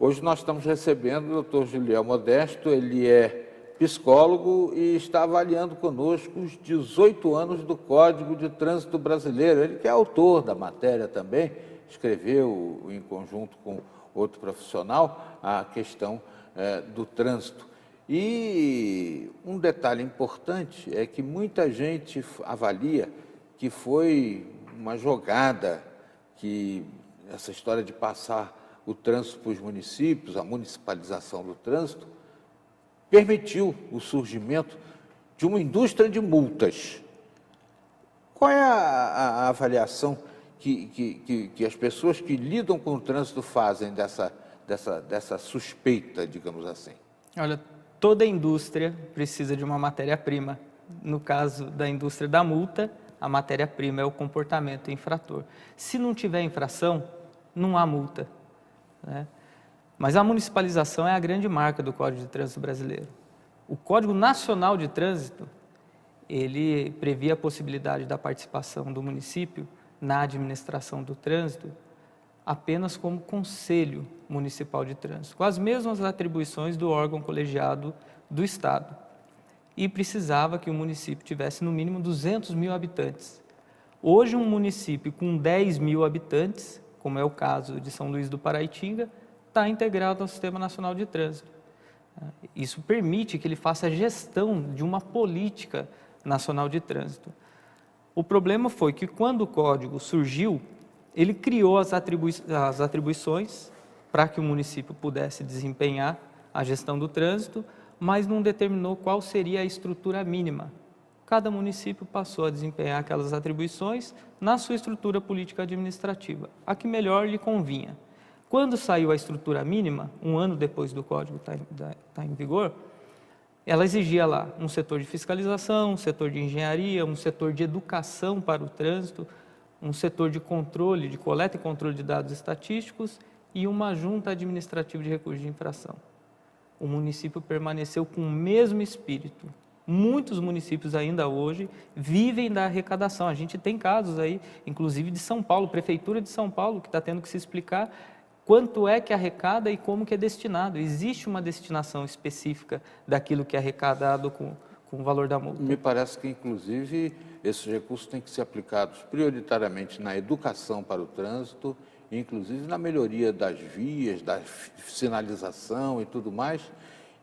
Hoje nós estamos recebendo o Dr. Juliel Modesto, ele é psicólogo e está avaliando conosco os 18 anos do Código de Trânsito Brasileiro. Ele que é autor da matéria também, escreveu em conjunto com outro profissional a questão do trânsito. E um detalhe importante é que muita gente avalia que foi uma jogada, que essa história de passar o trânsito para os municípios, a municipalização do trânsito, permitiu o surgimento de uma indústria de multas. Qual é a avaliação que as pessoas que lidam com o trânsito fazem dessa suspeita, digamos assim? Olha, toda indústria precisa de uma matéria-prima. No caso da indústria da multa, a matéria-prima é o comportamento infrator. Se não tiver infração, não há multa, né? Mas a municipalização é a grande marca do Código de Trânsito Brasileiro. O Código Nacional de Trânsito, ele previa a possibilidade da participação do município na administração do trânsito apenas como Conselho Municipal de Trânsito, com as mesmas atribuições do órgão colegiado do Estado. E precisava que o município tivesse no mínimo 200 mil habitantes. Hoje, um município com 10 mil habitantes, como é o caso de São Luís do Paraitinga, está integrado ao Sistema Nacional de Trânsito. Isso permite que ele faça a gestão de uma política nacional de trânsito. O problema foi que, quando o código surgiu, ele criou as atribuições para que o município pudesse desempenhar a gestão do trânsito, mas não determinou qual seria a estrutura mínima. Cada município passou a desempenhar aquelas atribuições na sua estrutura política administrativa, a que melhor lhe convinha. Quando saiu a estrutura mínima, um ano depois do código estar em vigor, ela exigia lá um setor de fiscalização, um setor de engenharia, um setor de educação para o trânsito, um setor de controle, de coleta e controle de dados estatísticos e uma junta administrativa de recursos de infração. O município permaneceu com o mesmo espírito. Muitos municípios ainda hoje vivem da arrecadação. A gente tem casos aí, inclusive de São Paulo, Prefeitura de São Paulo, que está tendo que se explicar quanto é que arrecada e como que é destinado. Existe uma destinação específica daquilo que é arrecadado com o valor da multa. Me parece que, inclusive, esses recursos têm que ser aplicados prioritariamente na educação para o trânsito, inclusive na melhoria das vias, da sinalização e tudo mais.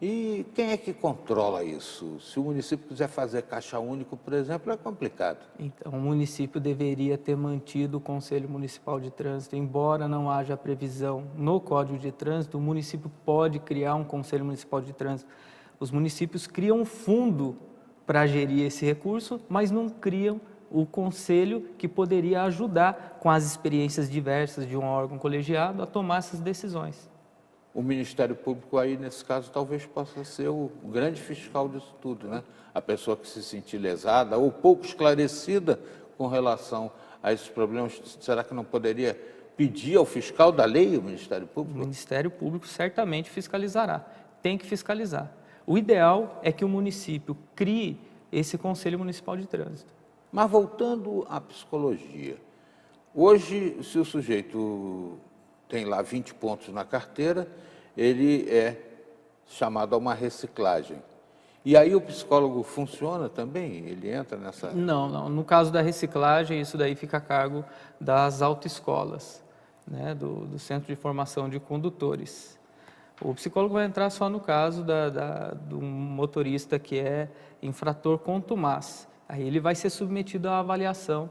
E quem é que controla isso? Se o município quiser fazer caixa único, por exemplo, é complicado. Então, o município deveria ter mantido o Conselho Municipal de Trânsito, embora não haja previsão no Código de Trânsito, o município pode criar um Conselho Municipal de Trânsito. Os municípios criam um fundo para gerir esse recurso, mas não criam o conselho que poderia ajudar com as experiências diversas de um órgão colegiado a tomar essas decisões. O Ministério Público aí, nesse caso, talvez possa ser o grande fiscal disso tudo, né? A pessoa que se sentir lesada ou pouco esclarecida com relação a esses problemas, será que não poderia pedir ao fiscal da lei, o Ministério Público? O Ministério Público certamente fiscalizará, tem que fiscalizar. O ideal é que o município crie esse Conselho Municipal de Trânsito. Mas voltando à psicologia, hoje, se o sujeito tem lá 20 pontos na carteira, ele é chamado a uma reciclagem. E aí o psicólogo funciona também? Ele entra nessa... Não. No caso da reciclagem, isso daí fica a cargo das autoescolas, né, do Centro de Formação de Condutores. O psicólogo vai entrar só no caso do motorista que é infrator contumaz. Aí ele vai ser submetido à avaliação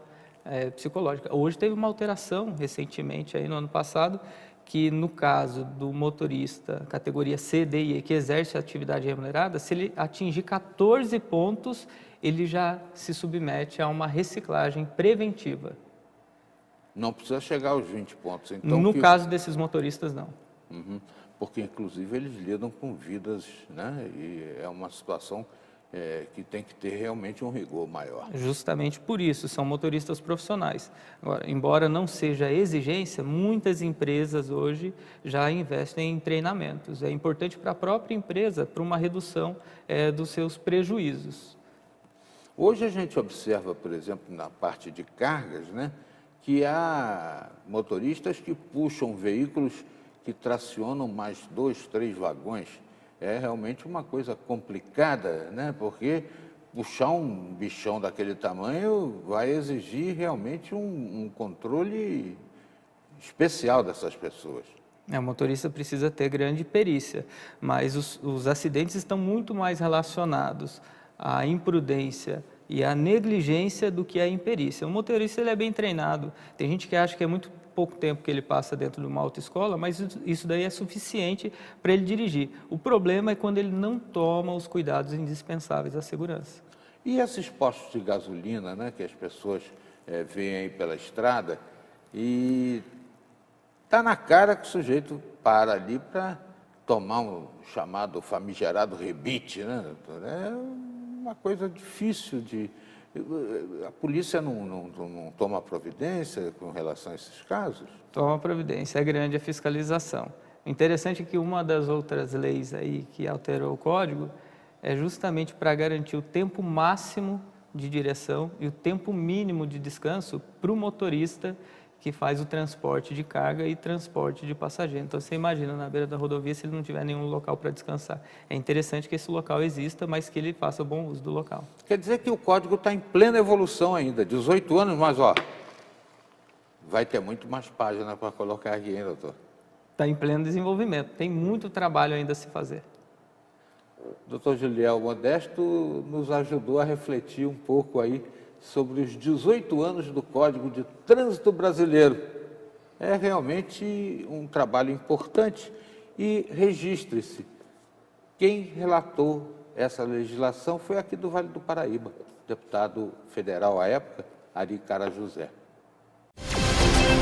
psicológica. Hoje teve uma alteração recentemente, aí no ano passado, que no caso do motorista categoria C, D e E que exerce atividade remunerada, se ele atingir 14 pontos, ele já se submete a uma reciclagem preventiva. Não precisa chegar aos 20 pontos. Então, no caso desses motoristas, não. Uhum. Porque, inclusive, eles lidam com vidas, né? E é uma situação que tem que ter realmente um rigor maior. Justamente por isso, são motoristas profissionais. Agora, embora não seja exigência, muitas empresas hoje já investem em treinamentos. É importante para a própria empresa, para uma redução dos seus prejuízos. Hoje a gente observa, por exemplo, na parte de cargas, né, que há motoristas que puxam veículos que tracionam mais 2, 3 vagões. É realmente uma coisa complicada, né? Porque puxar um bichão daquele tamanho vai exigir realmente um controle especial dessas pessoas. O motorista precisa ter grande perícia, mas os acidentes estão muito mais relacionados à imprudência e à negligência do que à imperícia. O motorista ele é bem treinado. Tem gente que acha que é muito pouco tempo que ele passa dentro de uma autoescola, mas isso daí é suficiente para ele dirigir. O problema é quando ele não toma os cuidados indispensáveis à segurança. E esses postos de gasolina, né, que as pessoas veem aí pela estrada, e está na cara que o sujeito para ali para tomar um chamado famigerado rebite, né? É uma coisa difícil de... A polícia não toma providência com relação a esses casos? Toma providência, é grande a fiscalização. O interessante é que uma das outras leis aí que alterou o código é justamente para garantir o tempo máximo de direção e o tempo mínimo de descanso para o motorista que faz o transporte de carga e transporte de passageiro. Então, você imagina na beira da rodovia se ele não tiver nenhum local para descansar. É interessante que esse local exista, mas que ele faça bom uso do local. Quer dizer que o código está em plena evolução ainda, 18 anos, mas ó, vai ter muito mais páginas para colocar aqui, hein, doutor? Está em pleno desenvolvimento, tem muito trabalho ainda a se fazer. Doutor Juliel Modesto nos ajudou a refletir um pouco aí sobre os 18 anos do Código de Trânsito Brasileiro. É realmente um trabalho importante e registre-se. Quem relatou essa legislação foi aqui do Vale do Paraíba, deputado federal à época, Ari Cara José.